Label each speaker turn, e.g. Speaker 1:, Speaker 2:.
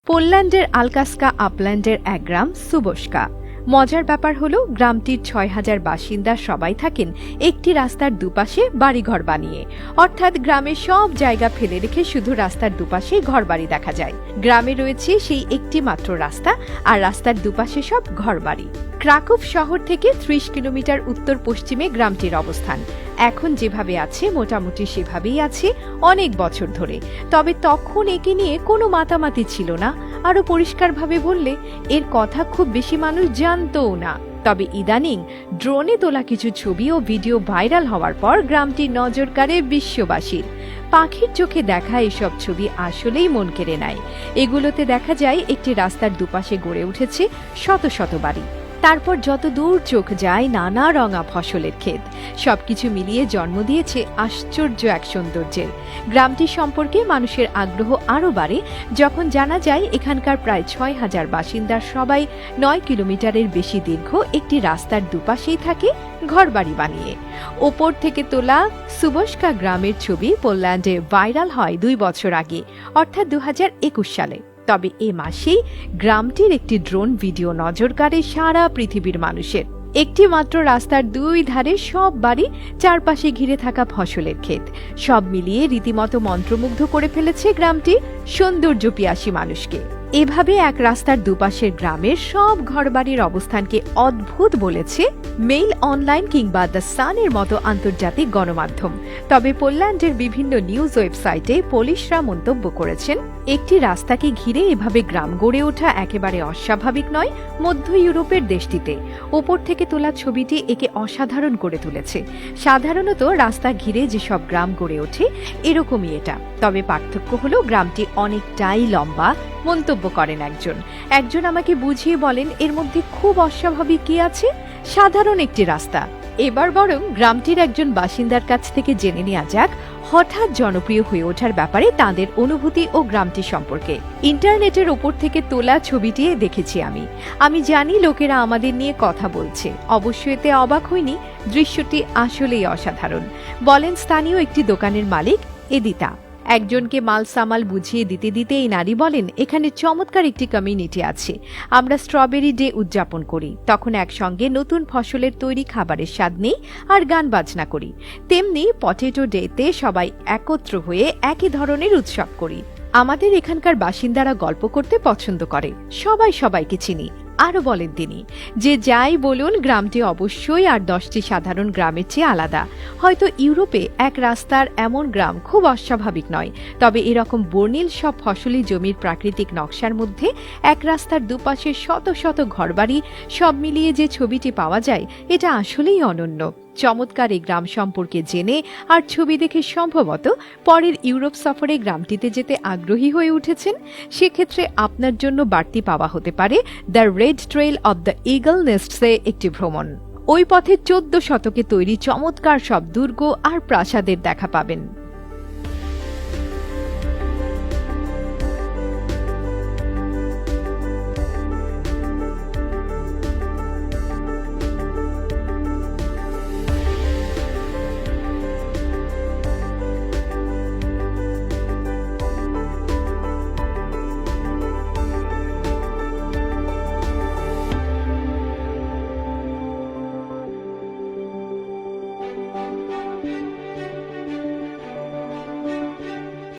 Speaker 1: পোল্যান্ডের আলকাস্কা আপল্যান্ডের এক গ্রাম সুবোস্কা। মজার ব্যাপার হলো গ্রামটির ৬,০০০ বাসিন্দা সবাই থাকেন একটি রাস্তার দুপাশে বাড়িঘর বানিয়ে, অর্থাৎ গ্রামের সব জায়গা ফেলে রেখে শুধু রাস্তার দুপাশে ঘরবাড়ি দেখা যায়। গ্রামে রয়েছে সেই একটি মাত্র রাস্তা, আর রাস্তার দুপাশে সব ঘরবাড়ি। ক্রাকুভ শহর থেকে ৩০ কিলোমিটার উত্তর পশ্চিমে গ্রামটির অবস্থান। এখন যেভাবে আছে মোটামুটি সেভাবেই আছে অনেক বছর ধরে। তবে তখন একে নিয়ে কোনো মাতামাতি ছিল না। আরো পরিষ্কারভাবে বললে এর কথা খুব বেশি মানুষ জানতও না। তবে ইদানিং ড্রোনে তোলা কিছু ছবি ও ভিডিও ভাইরাল হওয়ার পর গ্রামটি নজর কাড়ে বিশ্ববাসীর। পাখির চোখে দেখা এসব ছবি আসলেই মন কেড়ে নেয়। এগুলোতে দেখা যায় একটি রাস্তার দুপাশে গড়ে উঠেছে শত শত বাড়ি। তারপর যত দূর চোখ যায় নানা রঙা ফসলের ক্ষেত। সবকিছু মিলিয়ে জন্ম দিয়েছে আশ্চর্য এক সৌন্দর্যের। গ্রামটি সম্পর্কে মানুষের আগ্রহ আরও বাড়ে যখন জানা যায় এখানকার প্রায় ৬,০০০ বাসিন্দার সবাই ৯ কিলোমিটারের বেশি দীর্ঘ একটি রাস্তার দুপাশেই থাকে ঘরবাড়ি বানিয়ে। ওপর থেকে তোলা সুবোস্কা গ্রামের ছবি পোল্যান্ডে ভাইরাল হয় ২ বছর আগে, অর্থাৎ ২০২১ সালে। তবে এ মাসেই গ্রামটির একটি ড্রোন ভিডিও নজর কাড়ে সারা পৃথিবীর মানুষের। একটি মাত্র রাস্তার দুই ধারে সব বাড়ি, চারপাশে ঘিরে থাকা ফসলের ক্ষেত, সব মিলিয়ে রীতিমতো মন্ত্রমুগ্ধ করে ফেলেছে গ্রামটি সৌন্দর্য পিয়াসী মানুষকে। এভাবে এক রাস্তার দুপাশের গ্রামের সব ঘরবাড়ির অবস্থানকে অদ্ভুত বলেছে মেইল অনলাইন কিংবা দ্য সানের মতো আন্তর্জাতিক গণমাধ্যম। তবে পোল্যান্ডের বিভিন্ন নিউজ ওয়েবসাইটে পুলিশরা মন্তব্য করেছেন, একটি রাস্তাকে ঘিরে এভাবে গ্রাম গড়ে ওঠা একেবারে অস্বাভাবিক নয় মধ্য ইউরোপের দেশটিতে। ওপর থেকে তোলা ছবিটি একে অসাধারণ করে তুলেছে। সাধারণত রাস্তা ঘিরে যেসব গ্রাম গড়ে ওঠে এরকমই এটা। তবে পার্থক্য হলো গ্রামটি অনেকটাই লম্বা। মন্তব্য করেন একজন আমাকে বুঝিয়ে বলেন, এর মধ্যে খুব অস্বাভাবিক কি আছে? সাধারণ একটি রাস্তা। এবার বরং গ্রামটির একজন বাসিন্দার কাছ থেকে জেনে নেওয়া যাক হঠাৎ জনপ্রিয় হয়ে ওঠার ব্যাপারে তাদের অনুভূতি ও গ্রামটি সম্পর্কে। ইন্টারনেটের ওপর থেকে তোলা ছবিটি দেখেছি আমি জানি লোকেরা আমাদের নিয়ে কথা বলছে। অবশ্য এতে অবাক হইনি, দৃশ্যটি আসলেই অসাধারণ, বলেন স্থানীয় একটি দোকানের মালিক এদিতা। একজনকে মাল সামাল বুঝিয়ে দিতে দিতে এই নারী বলেন, এখানে চমৎকার একটি কমিউনিটি আছে। আমরা স্ট্রবেরি ডে উদযাপন করি, তখন একসঙ্গে নতুন ফসলের তৈরি খাবারের স্বাদ নেই আর গান বাজনা করি। তেমনি পটেটো ডেতে সবাই একত্র হয়ে একই ধরনের উৎসব করি। আমাদের এখানকার বাসিন্দারা গল্প করতে পছন্দ করে, সবাই সবাইকে চিনি। আরও বলেন তিনি, যে যাই বলুন গ্রামটি অবশ্যই আর 10টি সাধারণ গ্রামের চেয়ে আলাদা। হয়তো ইউরোপে এক রাস্তার এমন গ্রাম খুব অস্বাভাবিক নয়, তবে এরকম বর্ণিল সব ফসলি জমির প্রাকৃতিক নকশার মধ্যে এক রাস্তার দুপাশে শত শত ঘরবাড়ি, সব মিলিয়ে যে ছবিটি পাওয়া যায় এটা আসলেই অনন্য। চমৎকার এই গ্রাম সম্পর্কে জেনে আর ছবি দেখে সম্ভবত পরের ইউরোপ সফরে গ্রামটিতে যেতে আগ্রহী হয়ে উঠেছেন। সেক্ষেত্রে আপনার জন্য বাড়তি পাওয়া হতে পারে the red trail of the eagle নেস্টসে একটি ভ্রমণ। ওই পথে 14 শতকে তৈরি চমৎকার সব দুর্গ আর প্রাসাদের দেখা পাবেন।